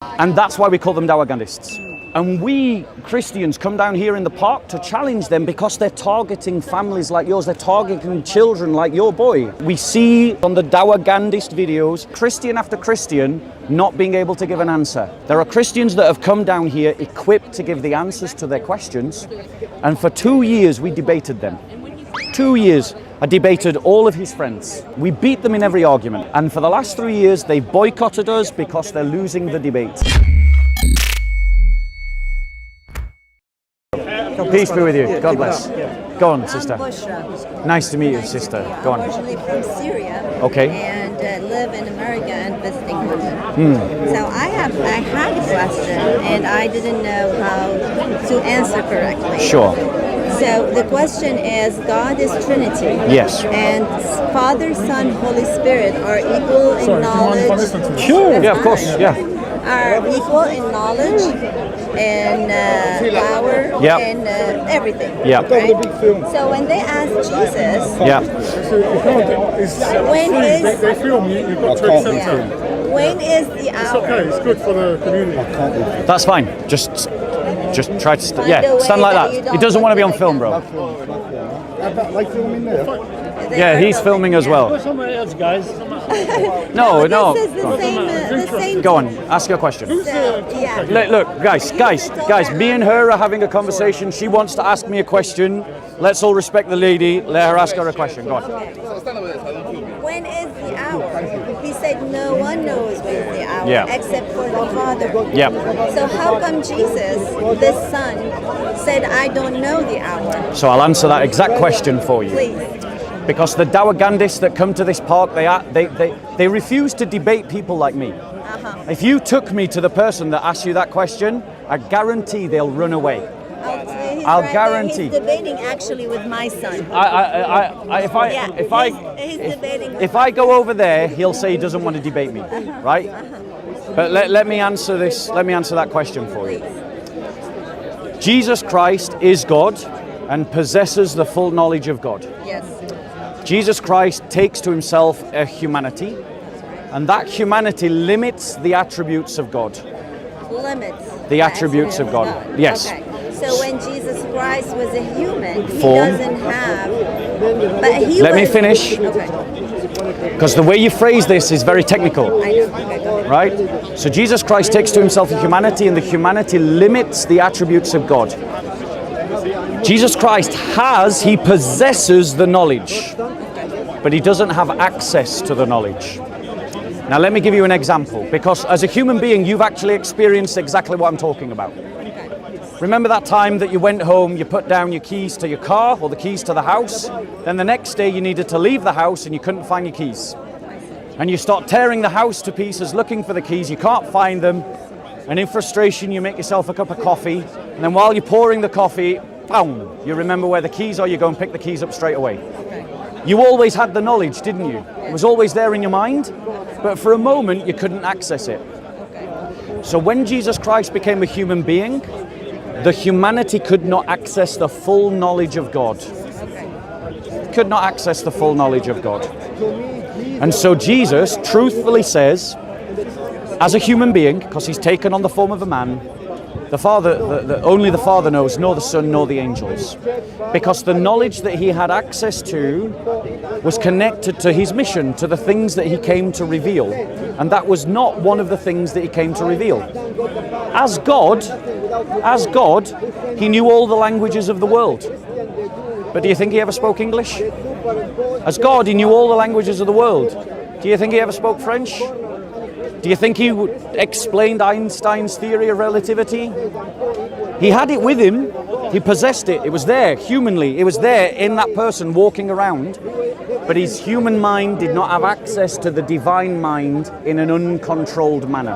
And that's why we call them Dawagandists. And we Christians come down here in the park to challenge them because they're targeting families like yours. They're targeting children like your boy. We see on the Dawahgandist videos, Christian after Christian not being able to give an answer. There are Christians that have come down here equipped to give the answers to their questions. And for 2 years, we debated them. 2 years. I debated all of his friends. We beat them in every argument. And for the last 3 years, they boycotted us because they're losing the debate. Peace be with you. God bless. Go on, sister. I'm Bushra. Nice to meet you, sister. Go on. I'm originally from Syria. Okay. And live in America and visiting London. So I had a question and I didn't know how to answer correctly. Sure. So the question is, God is Trinity. Yes. And Father, Son, Holy Spirit are equal in knowledge. Sure. Yeah, of course. Yeah. Are equal in knowledge and power and everything. Yeah. Right? So when they ask Jesus, Yeah. when is They film you, you've got to accept them. when is the It's hour? okay, it's good for the community. That's fine. Just try to Find a way stand like that you that. don't He doesn't want to be on look film, like bro. Like filming there? Yeah, he's filming as well. Somebody else, guys. No, no. This is the same. Go on. Ask your question. So, yeah. Look, guys, me and her are having a conversation. She wants to ask me a question. Let's all respect the lady. Let her ask her a question. Go on. When is the hour? He said no one knows when is the hour Yeah. except for the Father. Yeah. So how come Jesus, the Son, said I don't know the hour? So I'll answer that exact question for you. Please. Because the Dawagandists that come to this park, they refuse to debate people like me. If you took me to the person that asked you that question, I guarantee they'll run away. I'll guarantee. He's debating actually with my son. He's debating. If I go over there, he'll say he doesn't want to debate me, right? But let me answer this. Let me answer that question for you. Jesus Christ is God and possesses the full knowledge of God. Yes. Jesus Christ takes to himself a humanity, and that humanity limits the attributes of God. Limits. The attributes of God. Yes. Okay. So when Jesus Christ was a human, he Form. doesn't have. But he Let me was- finish. Okay. Because the way you phrase this is very technical, I know. Okay, go ahead. right? So Jesus Christ takes to himself a humanity, and the humanity limits the attributes of God. Jesus Christ he possesses the knowledge, but he doesn't have access to the knowledge. Now let me give you an example, because as a human being, you've actually experienced exactly what I'm talking about. Remember that time that you went home, you put down your keys to your car or the keys to the house, then the next day you needed to leave the house and you couldn't find your keys. And you start tearing the house to pieces looking for the keys, you can't find them, and in frustration you make yourself a cup of coffee, and then while you're pouring the coffee, boom, you remember where the keys are, you go and pick the keys up straight away. You always had the knowledge, didn't you? It was always there in your mind, but for a moment you couldn't access it. So when Jesus Christ became a human being, the humanity could not access the full knowledge of God. Could not access the full knowledge of God. And so Jesus truthfully says, as a human being, because he's taken on the form of a man, the Father, only the Father knows, nor the Son, nor the angels. Because the knowledge that he had access to was connected to his mission, to the things that he came to reveal. And that was not one of the things that he came to reveal. As God, he knew all the languages of the world. But do you think he ever spoke English? As God, he knew all the languages of the world. Do you think he ever spoke French? Do you think he explained Einstein's theory of relativity? He had it with him. He possessed it. It was there, humanly. It was there in that person walking around. But his human mind did not have access to the divine mind in an uncontrolled manner.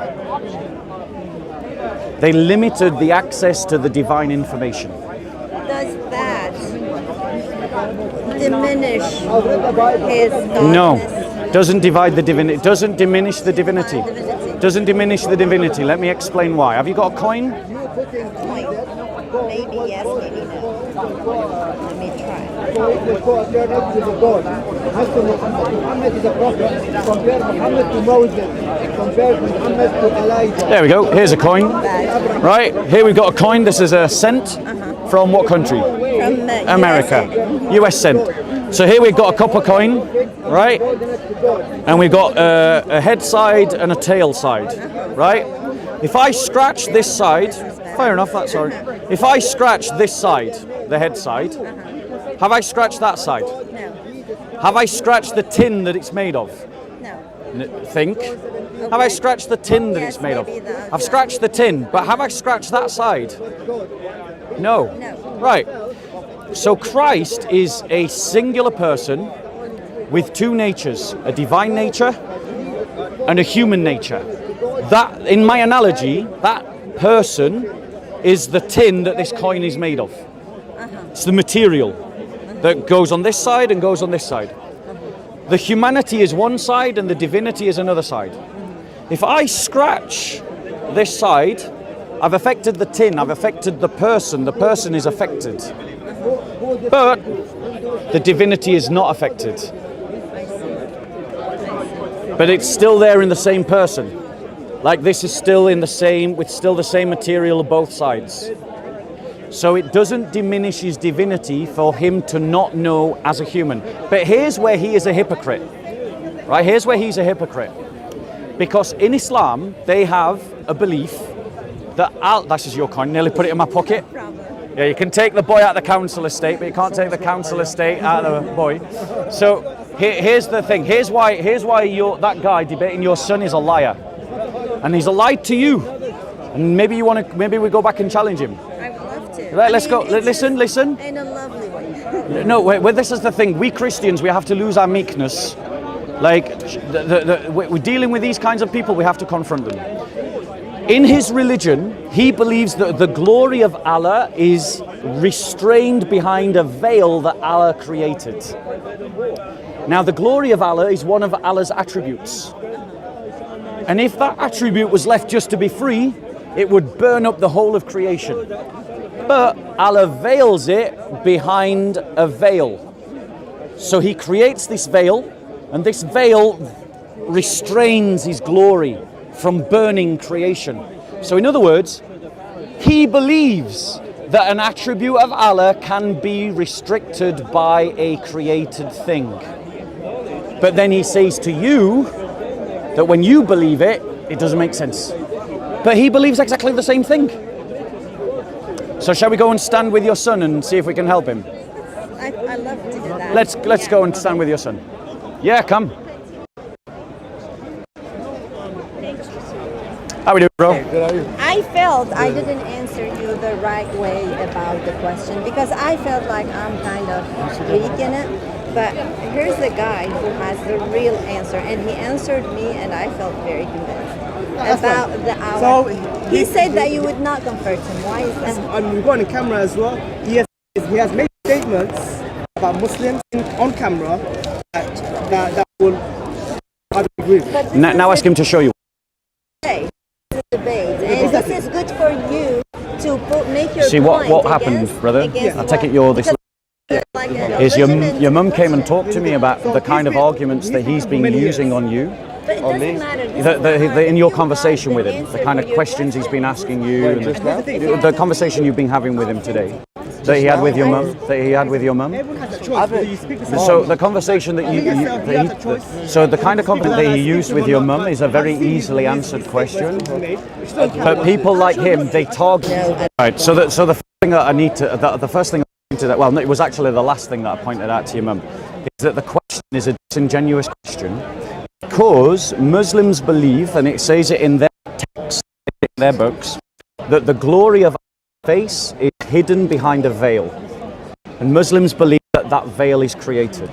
They limited the access to the divine information. Does that diminish his godness? No. Doesn't divide the divinity. Doesn't diminish the divinity. Doesn't diminish the divinity. Let me explain why. Have you got a coin? Point. Maybe yes, maybe no. Let me try. So if we go eternal to the God, as to Muhammad, Muhammad is a prophet. Compare Muhammad to Moses. Compare Muhammad to Elijah. There we go. Here's a coin. Right, here we've got a coin. This is a cent from what country? From America. US cent. So here we've got a copper coin, right? And we've got a head side and a tail side, right? If I scratch this side, fair enough, that's all right. If I scratch this side, the head side, have I scratched that side? No. Have I scratched the tin that it's made of? No. Think. Have I scratched the tin that it's made of? maybe the- I've scratched the tin, but have I scratched that side? No. No. Right. So Christ is a singular person with two natures, a divine nature and a human nature. That, in my analogy, that person is the tin that this coin is made of. It's the material that goes on this side and goes on this side. The humanity is one side and the divinity is another side. If I scratch this side, I've affected the tin, I've affected the person is affected. But the divinity is not affected. But it's still there in the same person. Like this is still in the same, with still the same material on both sides. So it doesn't diminish his divinity for him to not know as a human. But here's where he is a hypocrite. Right, here's where he's a hypocrite. Because in Islam, they have a belief that this is your coin, nearly put it in my pocket. Yeah, you can take the boy out of the council estate, but you can't take the council estate out of the boy. So here's the thing. Here's why that guy debating your son is a liar, and he's lied to you. And maybe we go back and challenge him. I would love to. Right, let's go. Listen. In a lovely way. No, wait, this is the thing. We Christians, we have to lose our meekness. Like we're dealing with these kinds of people, we have to confront them. In his religion, he believes that the glory of Allah is restrained behind a veil that Allah created. Now, the glory of Allah is one of Allah's attributes. And if that attribute was left just to be free, it would burn up the whole of creation. But Allah veils it behind a veil. So he creates this veil, and this veil restrains his glory from burning creation. So in other words, he believes that an attribute of Allah can be restricted by a created thing. But then he says to you that when you believe it, it doesn't make sense. But he believes exactly the same thing. So shall we go and stand with your son and see if we can help him? I love to do that. Let's go and stand with your son. Yeah, come. How we doing, bro? I felt I didn't answer you the right way about the question because I felt like I'm kind of weak in it. But here's the guy who has the real answer, and he answered me, and I felt very convinced about the hour. So he said that you would not convert him. Why is that? And we've got on camera as well. He has made statements about Muslims on camera that will I don't agree with. But this Now ask him to show you. Debate, and this is good for you to make your See point what happened, against- brother? against I take what- it you're this. because like a Is your legitimate mum came and question. talked to me about the kind of arguments that he's been using on you? But it doesn't matter. This is In your about conversation with the him, the answer kind for of your questions he's been question. asking you, and the conversation you've been having with him today, that he had with your mum, Everyone has a choice whether you speak the same. So the conversation that so the kind of conversation that he used with your mum is a very easily answered question. But people like him, they target. Right. So the first thing that I need to, the first thing I pointed at, well, it was actually the last thing that I pointed out to your mum, is that the question is a disingenuous question because Muslims believe, and it says it in their text, in their books, that the glory of our face is hidden behind a veil, and Muslims believe that that veil is created.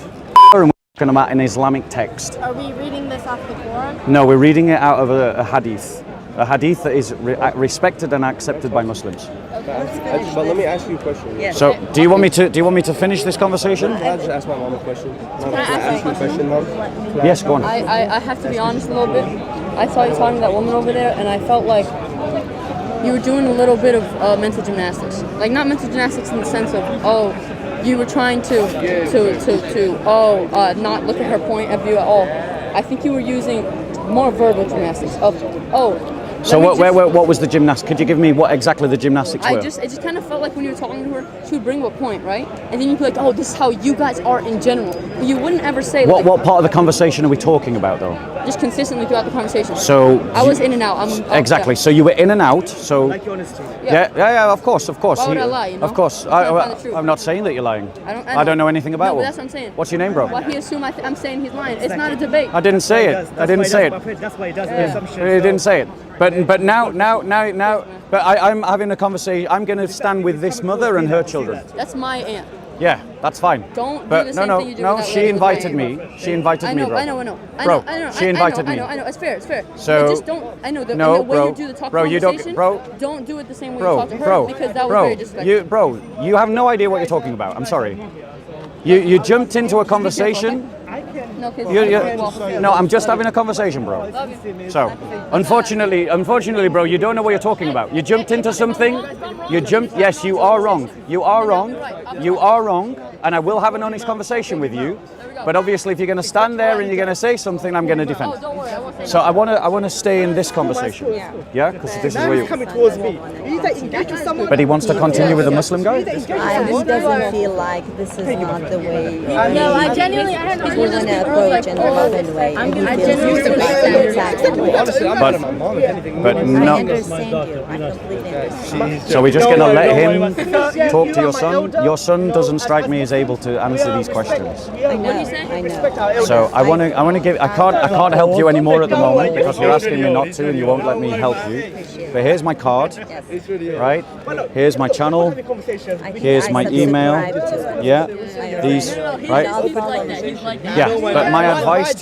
And we're talking about an Islamic text. Are we reading this off the Quran? No, we're reading it out of a hadith. A hadith that is respected and accepted by Muslims. But let me ask you a question. Yes. So, do you want me to finish this conversation? Can I just ask my mom a question? Can I ask you a question, Mom? Yes, go on. I have to be honest a little bit. I saw you talking to that woman over there, and I felt like you were doing a little bit of mental gymnastics. Like not mental gymnastics in the sense of you were trying to not look at her point of view at all. I think you were using more verbal gymnastics of So what was the gymnastics? Could you give me what exactly the gymnastics were? It just kind of felt like when you were talking to her, she would bring up a point, right? And then you'd be like, oh, this is how you guys are in general. But you wouldn't ever say what part of the conversation are we talking about though? Just consistently throughout the conversation. So I was in and out. Exactly. So you were in and out. So Like your honesty. yeah, of course. Why would I lie, you know? Of course. I'm trying to find the truth. I'm not saying that you're lying. I don't know anything about No, but it. that's what I'm saying. What's your name, bro? Why he assume I'm saying he's lying? It's not a debate. I didn't say it. I didn't say it. That's why he does the assumption. He didn't say it. But now. But I'm having a conversation. I'm going to stand with this mother and her children. That's my aunt. Yeah, that's fine. Don't but do the same thing you do with that she lady. invited me. She invited me, bro. I know. Bro, she invited me. I know. It's fair. So- But just don't. I know the way bro. you do the talk Bro, you don't- conversation. bro. Don't do it the same way you talk to her Bro, because that was very disrespectful. you have no idea what you're talking about. I'm sorry. You jumped into a conversation. No, 'cause No, I'm just having a conversation, bro. So, unfortunately, bro, you don't know what you're talking about. You jumped into something. Yes, you are wrong. You are wrong. You are wrong. And I will have an honest conversation with you. But obviously, if you're going to stand there and you're going to say something, I'm going to defend. Don't worry, I won't say So I want to stay in this conversation. Yeah, because this is Now where he's you. coming towards me. He's like engaged with someone. But he wants to continue with the Muslim guy. He doesn't feel like this is not the way. No, I genuinely, I He's going to approach in a loving way. And he feels like the exact way. Honestly, I'm But- not my mom, if anything. But I no. understand you. I completely understand. So we're just going to let him talk to your son. Your son doesn't strike me as able to answer these questions. I know. So I want to give. I can't help you anymore at the moment because you're asking me not to, and you won't let me help you. But here's my card, right? Here's my channel. Here's my email. Yeah, these, right? Yeah. But my advice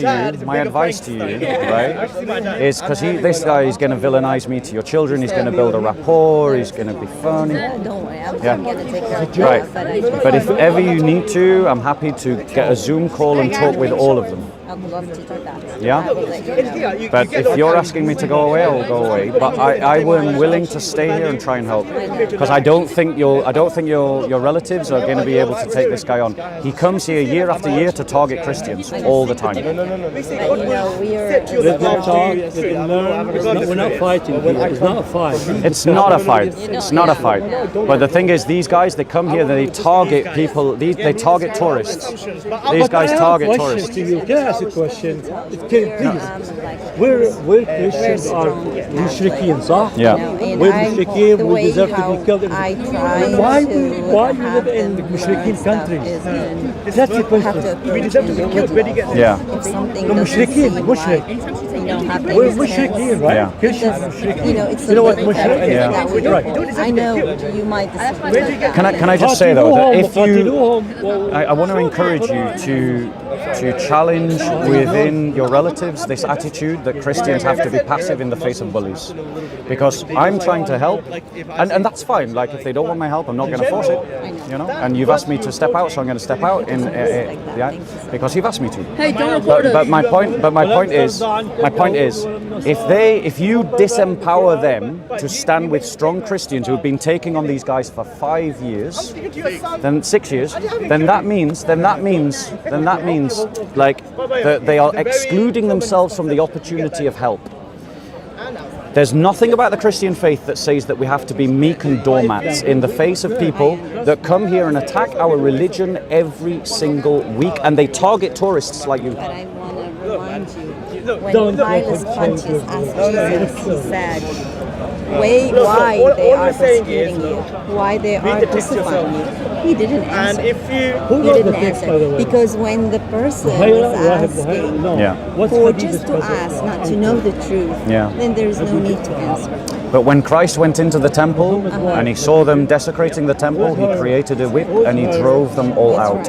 to you, right, is because this guy is going to villainize me to your children. He's going to build a rapport. He's going to be funny. Don't worry. I'm Yeah. going to take care of Right. that. But if ever you need to, I'm happy to get a Zoom call and talk with all of them. I'd love to do that. Yeah? I will let you know. But if you're asking me to go away, I will go away. But I am willing to stay here and try and help because I don't think your relatives are going to be able to take this guy on. He comes here year after year to target Christians all the time. But you know, we are. Let them talk, let them learn. We're not fighting here. It's not a fight. It's not a fight. It's not a fight. But the thing is, these guys, they come here, they target people. They target tourists. These guys target tourists. To you. Can I ask a question? Please. We're Christians are mushrikeen, صح? Yeah. We're mushrikeen, we deserve to be killed. I try Why to you live in mushrikeen countries? That's the question. We deserve to be killed. Where do you get Yeah. If something No, doesn't mushrikeen, seem mushrik. like, you know, happening We're is mushrikeen, right? Yeah. Christians are because, mushrikeen. you know, it's You know a what little mushrik is? Yeah. that we Right. I know you might disagree with that. Can I just say though that if you, قاتلوهم. I want to encourage you to challenge within your relatives this attitude that Christians have to be passive in the face of bullies, because I'm trying to help, and that's fine. Like if they don't want my help, I'm not going to force it, you know. And you've asked me to step out, so I'm going to step out yeah, because you've asked me to. Hey, don't record us. But my point is, if you disempower them to stand with strong Christians who have been taking on these guys for 5 years, then 6 years, then that means like that they are excluding themselves from the opportunity of help. There's nothing about the Christian faith that says that we have to be meek and doormats in the face of people that come here and attack our religion every single week, and they target tourists like you. But I want to remind you, when Pilate punches asked Jesus, he said, why they are persecuting you, why they are crucifying you. He didn't answer. And if you He didn't answer. Because when the person is asking Yeah. for just to ask, not to know the truth, Yeah. then there's no need to answer. But when Christ went into the temple and he saw them desecrating the temple, he created a whip and he drove them all out.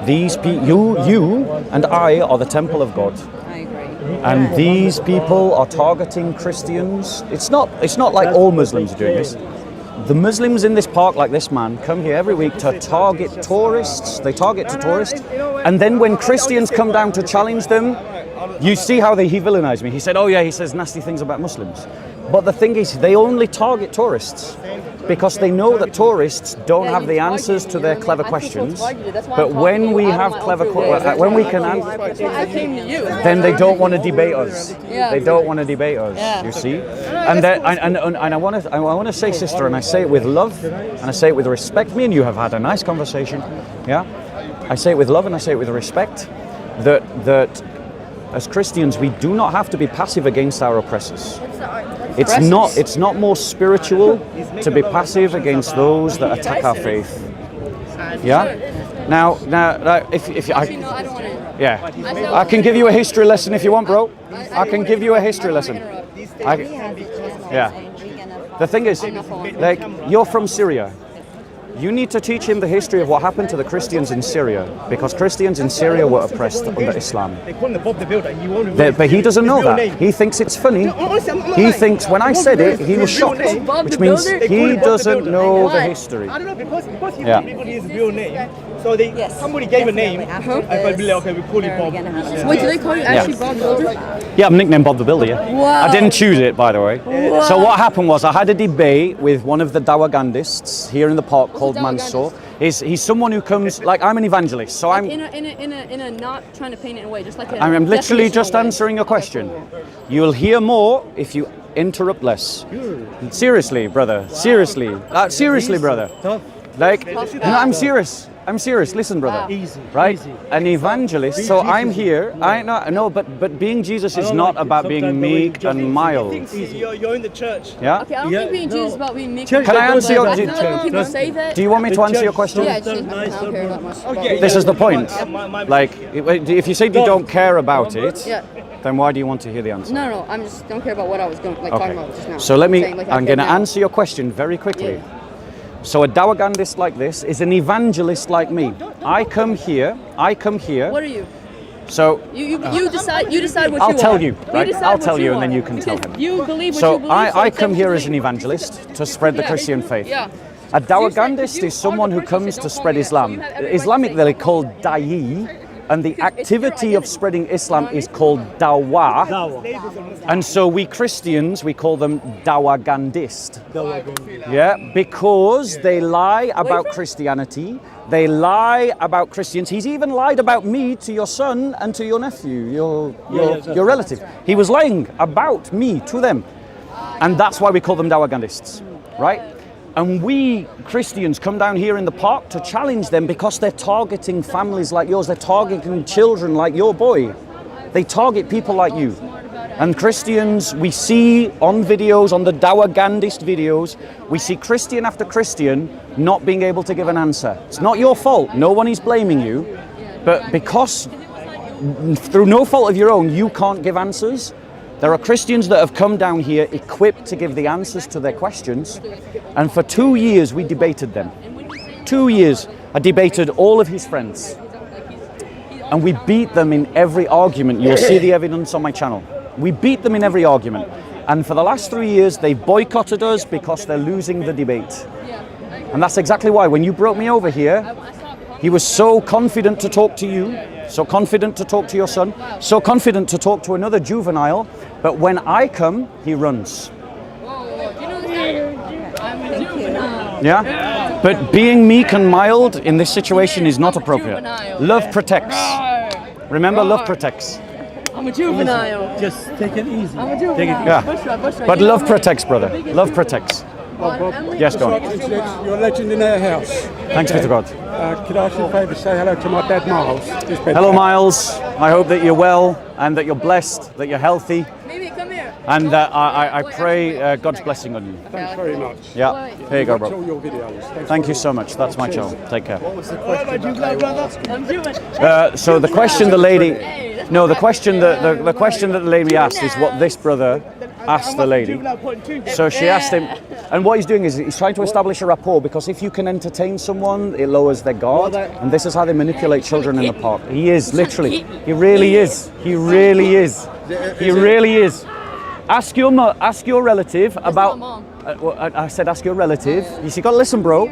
These you and I are the temple of God. I agree. And these people are targeting Christians. It's not like all Muslims are doing this. The Muslims in this park, like this man, come here every week to target tourists. They target to tourists. And then when Christians come down to challenge them, you see how he villainized me. He said, oh yeah, he says nasty things about Muslims. But the thing is, they only target tourists because they know that tourists don't have the answers to their clever questions. But when we have clever, when we can answer, then they don't want to debate us. They don't want to debate us. You see, and I want to say, sister, and I say it with love, and I say it with respect. Me and you have had a nice conversation. Yeah, I say it with love and I say it with respect. That as Christians, we do not have to be passive against our oppressors. It's not more spiritual to be passive against those that attack our faith. Yeah. Now, if I can give you a history lesson if you want, bro. I can give you a history lesson. The thing is, like, you're from Syria. You need to teach him the history of what happened to the Christians in Syria, because Christians in Syria were oppressed under Islam. But he doesn't know that. He thinks it's funny. He thinks when I said it, he was shocked, which means he doesn't know the history. I don't know, because everybody has a real name. So somebody gave a name. I'd be like, okay, we call you Bob. Wait, do they call you actually Bob the Builder? Yeah, I'm nicknamed Bob the Builder, yeah. Wow. I didn't choose it, by the way. Wow. So what happened was I had a debate with one of the Dawagandists here in the park called Mansour. He's someone who comes, like, I'm an evangelist, so I'm... In a not trying to paint it in a way, just like a... I'm literally just answering your question. You'll hear more if you interrupt less. Seriously, brother. Seriously. Seriously, brother. Like, no, I'm serious. I'm serious. Listen, brother. Easy. Right? Easy. An evangelist. So I'm here. I know, but being Jesus is not about being meek and mild. You're in the church. Yeah? Okay, I don't think being Jesus is about being meek. Can I answer your... People say that. Do you want me to answer your question? Yeah, I don't care that much. This is the point. Like, if you say you don't care about it, then why do you want to hear the answer? No, I just don't care about what I was talking about just now. So I'm going to answer your question very quickly. Yeah. So a Dawahgandist like this is an evangelist like me. I come here. What are you? So you decide what you are. I'll tell you, right? I'll tell you, and then you can tell him. You believe what so you believe. I come here as an evangelist to spread the Christian faith. Yeah. A Dawahgandist is someone who comes to spread Islam. Islamic, they're called da'i, and the activity of spreading Islam is called dawah. And so we Christians, we call them Dawahgandist. Yeah, because they lie about Christianity, they lie about Christians. He's even lied about me to your son and to your nephew, your relative. He was lying about me to them. And that's why we call them Dawagandists, right? And we Christians come down here in the park to challenge them because they're targeting families like yours. They're targeting children like your boy. They target people like you. And Christians, we see on videos, on the Dawahgandist videos, we see Christian after Christian not being able to give an answer. It's not your fault. No one is blaming you. But because through no fault of your own, you can't give answers, there are Christians that have come down here equipped to give the answers to their questions. And for 2 years, we debated them. 2 years, I debated all of his friends. And we beat them in every argument. You'll see the evidence on my channel. We beat them in every argument. And for the last 3 years, they boycotted us because they're losing the debate. And that's exactly why. When you brought me over here, he was so confident to talk to you, so confident to talk to your son, so confident to talk to another juvenile, but when I come, he runs. Yeah? But being meek and mild in this situation is not appropriate. Love protects. Remember, love protects. I'm a juvenile. Just take it easy. I'm a juvenile. Take it easy. Yeah. But love protects, brother. Love protects. Yes, go on. You're a legend in our house. Thanks be to God. Could I ask you a favour? Say hello to my dad, Miles. Hello, Miles. I hope that you're well and that you're blessed, that you're healthy. Maybe come here. And I pray God's blessing on you. Thanks very much. Yeah. Here you go, Watch all bro. your videos. Thank you so much. That's my channel. Take care. I'm Jewish. So the question the lady, no, the question that the lady asked is what this brother asked the lady. So she asked him, and what he's doing is he's trying to establish a rapport, because if you can entertain someone, it lowers their guard, and this is how they manipulate children in the park. He is literally, he really is, he really is, he really is. Ask your relative about. I said ask your relative. You see, got to listen, bro.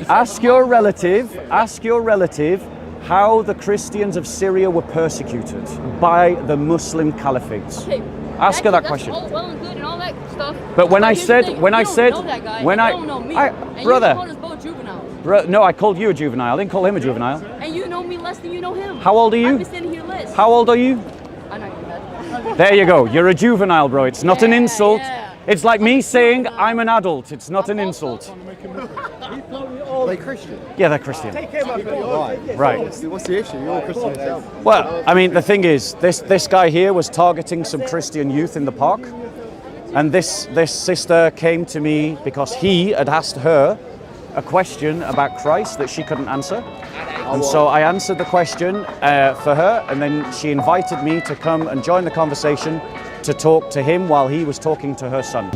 Ask your relative how the Christians of Syria were persecuted by the Muslim caliphates. Ask her that question. Well and good and all that stuff. But when I here's the said, thing, when you I don't said, know that guy, when you I, don't know me. I And brother, you called us both juvenile. no, I called you a juvenile. I didn't call him a juvenile. And you know me less than you know him. How old are you? I've been sitting here less. How old are you? I know you're There you go. You're a juvenile, bro. It's not an Yeah, insult. yeah. It's like me saying I'm an adult. It's not an insult. Are they Christian? Yeah, they're Christian. Right. What's the issue? You're a Christian yourself. Well, I mean, the thing is, this guy here was targeting some Christian youth in the park, and this sister came to me because he had asked her a question about Christ that she couldn't answer, and so I answered the question for her, and then she invited me to come and join the conversation to talk to him while he was talking to her son.